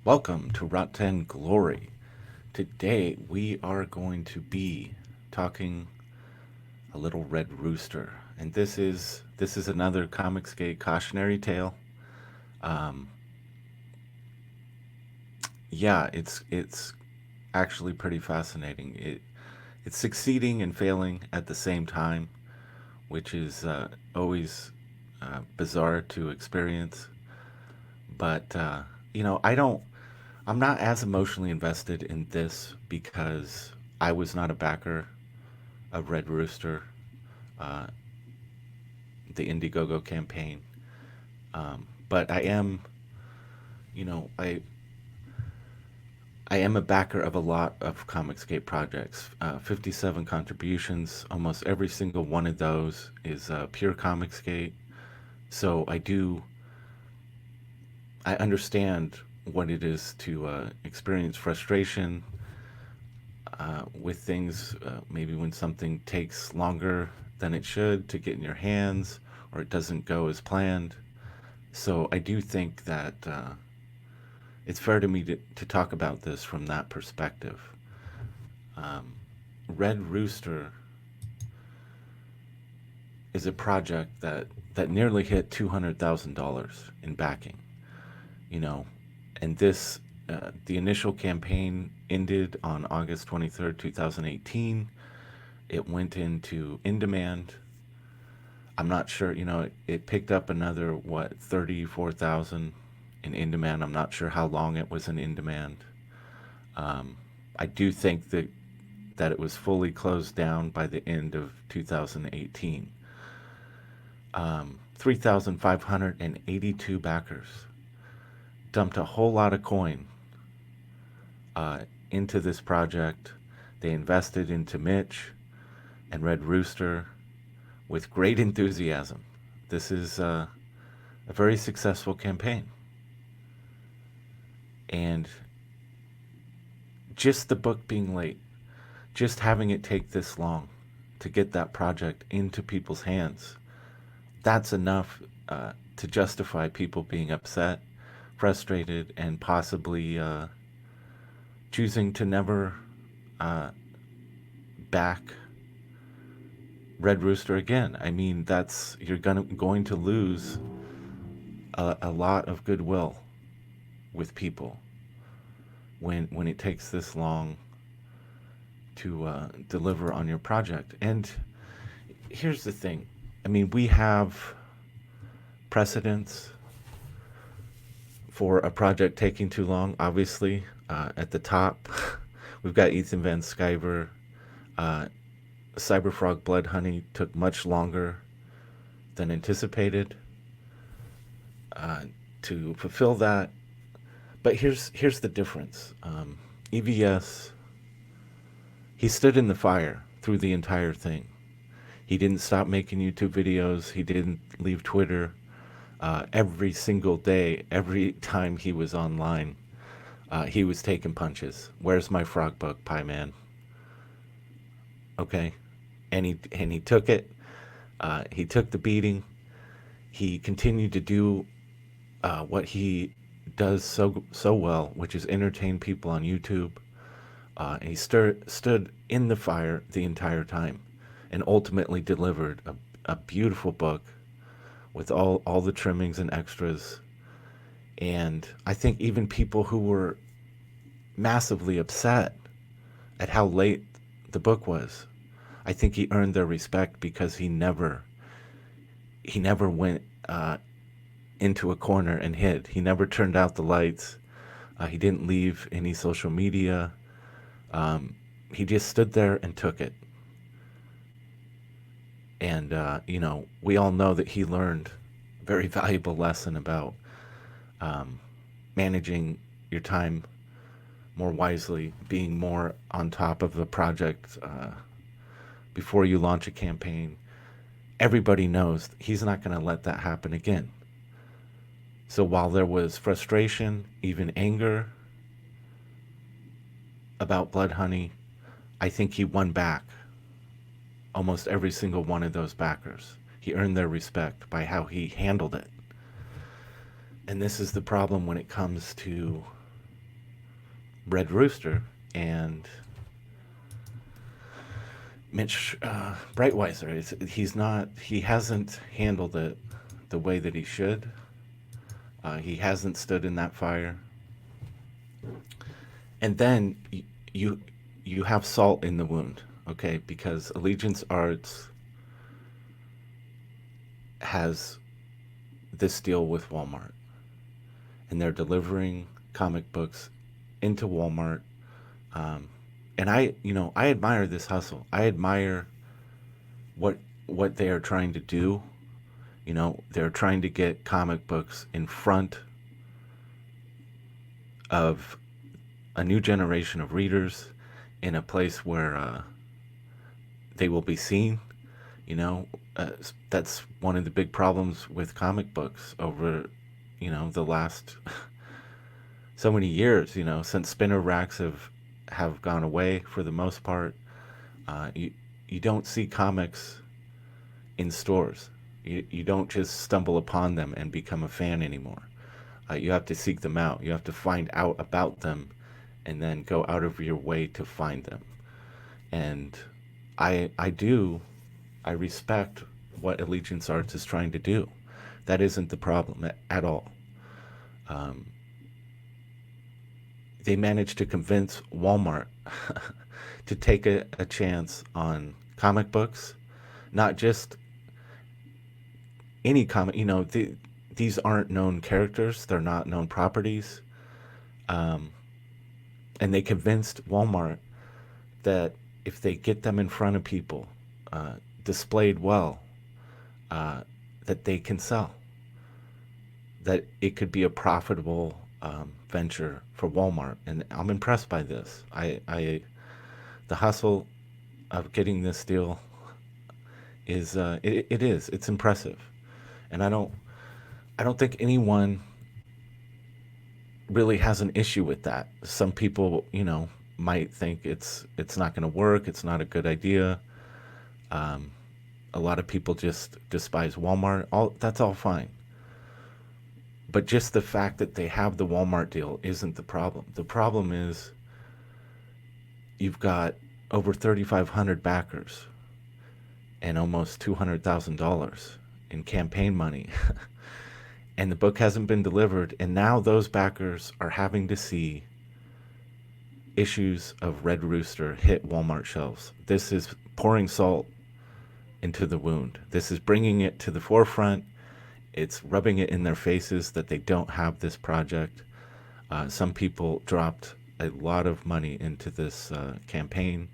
Welcome to Rotten Glory. Today we are going to be talking a little Red Rooster, and this is another ComicsGate Cautionary Tale. Um, yeah, it's actually pretty fascinating. It's succeeding and failing at the same time, which is always bizarre to experience. But I don't. I'm not as emotionally invested in this because I was not a backer of Red Rooster, uh, the Indiegogo campaign. But I am, you know, I am a backer of a lot of Comicsgate projects. 57 contributions. Almost every single one of those is pure Comicsgate. So I understand what it is to experience frustration with things, maybe when something takes longer than it should to get in your hands or it doesn't go as planned. So I do think that it's fair to me to talk about this from that perspective. Um, Red Rooster is a project that nearly hit $200,000 in backing, you know, and the initial campaign ended on August 23rd, 2018. It went into in demand. I'm not sure, it picked up another, 34,000 in demand. I'm not sure how long it was in demand. Um, I do think that it was fully closed down by the end of 2018. 3,582 backers dumped a whole lot of coin uh, into this project. They invested into Mitch and Red Rooster with great enthusiasm. This is a very successful campaign. And just the book being late, just having it take this long to get that project into people's hands, that's enough to justify people being upset, frustrated, and possibly choosing to never uh, back Red Rooster again. I mean, you're going to lose a lot of goodwill with people when it takes this long to deliver on your project. And here's the thing. I mean, we have precedents for a project taking too long. Obviously, at the top, we've got Ethan Van Sciver. Uh, Cyberfrog Blood Honey took much longer than anticipated uh, to fulfill that. But here's the difference. EVS, he stood in the fire through the entire thing. He didn't stop making YouTube videos. He didn't leave Twitter. Every single day, every time he was online, he was taking punches. Where's my frog book, Pie Man? Okay, and he took it. He took the beating. He continued to do what he does so well, which is entertain people on YouTube. And he stood in the fire the entire time, and ultimately delivered a beautiful book with all the trimmings and extras. And I think even people who were massively upset at how late the book was, I think he earned their respect because he never went into a corner and hid. He never turned out the lights. He didn't leave any social media. He just stood there and took it. And we all know that he learned a very valuable lesson about um, managing your time more wisely, being more on top of a project before you launch a campaign. Everybody knows he's not going to let that happen again. So while there was frustration, even anger about Blood Honey, I think he won back almost every single one of those backers. He earned their respect by how he handled it. And this is the problem when it comes to Red Rooster and Mitch Breitweiser. He hasn't handled it the way that he should. He hasn't stood in that fire. And then you you have salt in the wound, okay? Because Allegiance Arts has this deal with Walmart, and they're delivering comic books into Walmart. Um, and I admire this hustle. I admire what what they are trying to do. They're trying to get comic books in front of a new generation of readers in a place where they will be seen. You know, that's one of the big problems with comic books over, the last so many years. Since spinner racks have gone away for the most part. You don't see comics in stores. You don't just stumble upon them and become a fan anymore. You have to seek them out. You have to find out about them, and then go out of your way to find them. And I respect what Allegiance Arts is trying to do. That isn't the problem at all. Um, they managed to convince Walmart to take a chance on comic books, not just any comic. These aren't known characters; they're not known properties, um, and they convinced Walmart that if they get them in front of people, uh, displayed well, uh, that they can sell, that it could be a profitable venture for Walmart. And I'm impressed by this. The hustle of getting this deal is it's impressive, and I don't think anyone really has an issue with that. Some people, might think it's not going to work. It's not a good idea. Um, a lot of people just despise Walmart. All that's all fine. But just the fact that they have the Walmart deal isn't the problem. The problem is you've got over 3,500 backers and almost $200,000 in campaign money. And the book hasn't been delivered. And now those backers are having to see issues of Red Rooster hit Walmart shelves. This is pouring salt into the wound. This is bringing it to the forefront. It's rubbing it in their faces that they don't have this project. Some people dropped a lot of money into this campaign,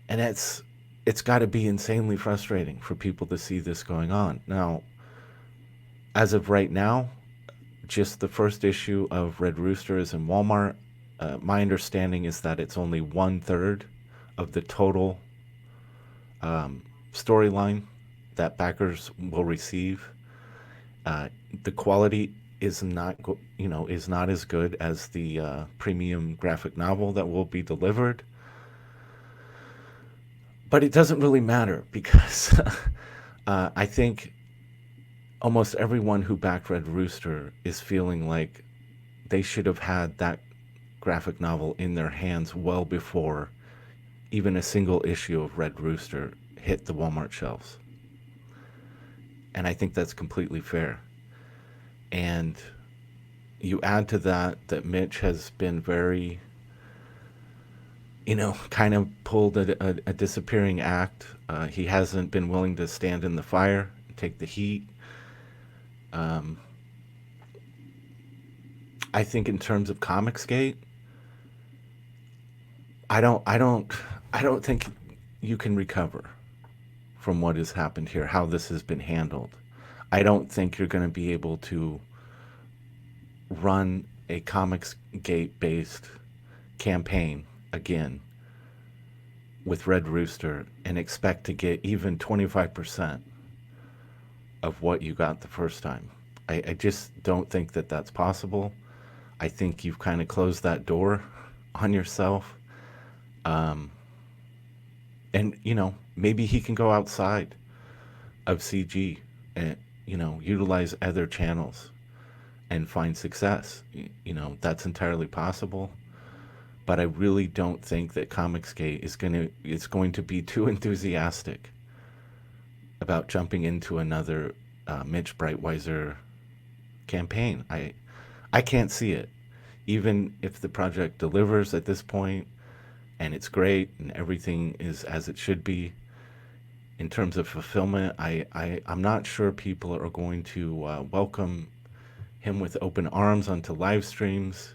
and it's got to be insanely frustrating for people to see this going on. Now, as of right now, just the first issue of Red Rooster is in Walmart. My understanding is that it's only 1/3 of the total storyline that backers will receive. Uh, the quality is not as good as the premium graphic novel that will be delivered, but it doesn't really matter because I think almost everyone who backed Red Rooster is feeling like they should have had that graphic novel in their hands well before even a single issue of Red Rooster hit the Walmart shelves. And I think that's completely fair. And you add to that Mitch has been very, kind of pulled a disappearing act. He hasn't been willing to stand in the fire and take the heat. Um, I think in terms of ComicsGate, I don't, I don't, I don't think you can recover from what has happened here, how this has been handled. I don't think you're going to be able to run a ComicsGate based campaign again with Red Rooster and expect to get even 25% of what you got the first time. I just don't think that that's possible. I think you've kind of closed that door on yourself. Um, and, maybe he can go outside of CG and, utilize other channels and find success. That's entirely possible. but I really don't think that ComicsGate is going to be too enthusiastic about jumping into another Mitch Breitweiser campaign. I can't see it. Even if the project delivers at this point and it's great and everything is as it should be in terms of fulfillment, I'm not sure people are going to welcome him with open arms onto live streams.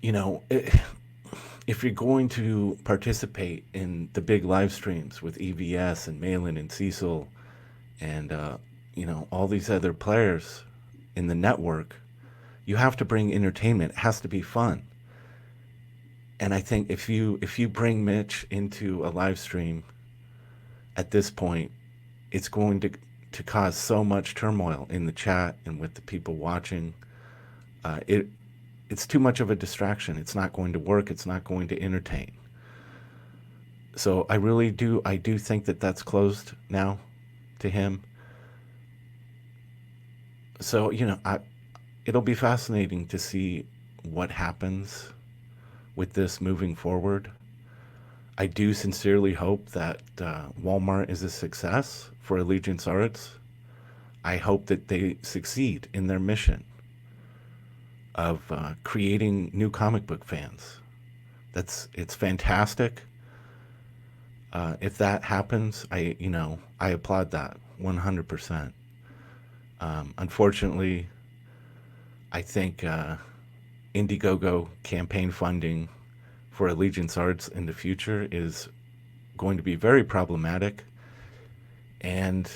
You know, if you're going to participate in the big live streams with EVS and Malin and Cecil and all these other players in the network, you have to bring entertainment. It has to be fun. And I think if you bring Mitch into a live stream at this point, it's going to cause so much turmoil in the chat and with the people watching. It's too much of a distraction. It's not going to work. It's not going to entertain. So I do think that that's closed now to him. So, it'll be fascinating to see what happens with this moving forward. I do sincerely hope that Walmart is a success for Allegiance Arts. I hope that they succeed in their mission of creating new comic book fans. It's fantastic. If that happens, I applaud that 100%. Unfortunately, I think Indiegogo campaign funding for Allegiance Arts in the future is going to be very problematic, and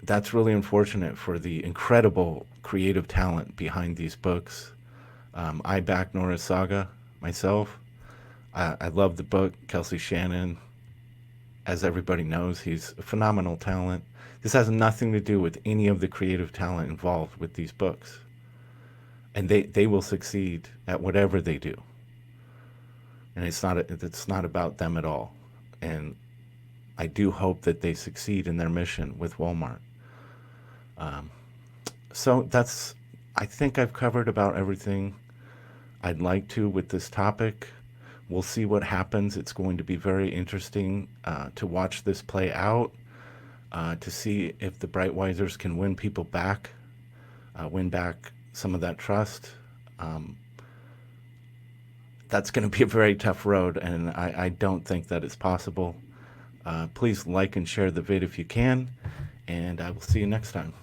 that's really unfortunate for the incredible creative talent behind these books. I back Nora's Saga myself. I love the book. Kelsey Shannon, as everybody knows, he's a phenomenal talent. This has nothing to do with any of the creative talent involved with these books. And they will succeed at whatever they do. And it's not about them at all. And I do hope that they succeed in their mission with Walmart. So I think I've covered about everything I'd like to with this topic. We'll see what happens. It's going to be very interesting to watch this play out, to see if the Breitweisers can win people back, win back some of that trust. That's going to be a very tough road, and I don't think that it's possible. Please like and share the vid if you can, and I will see you next time.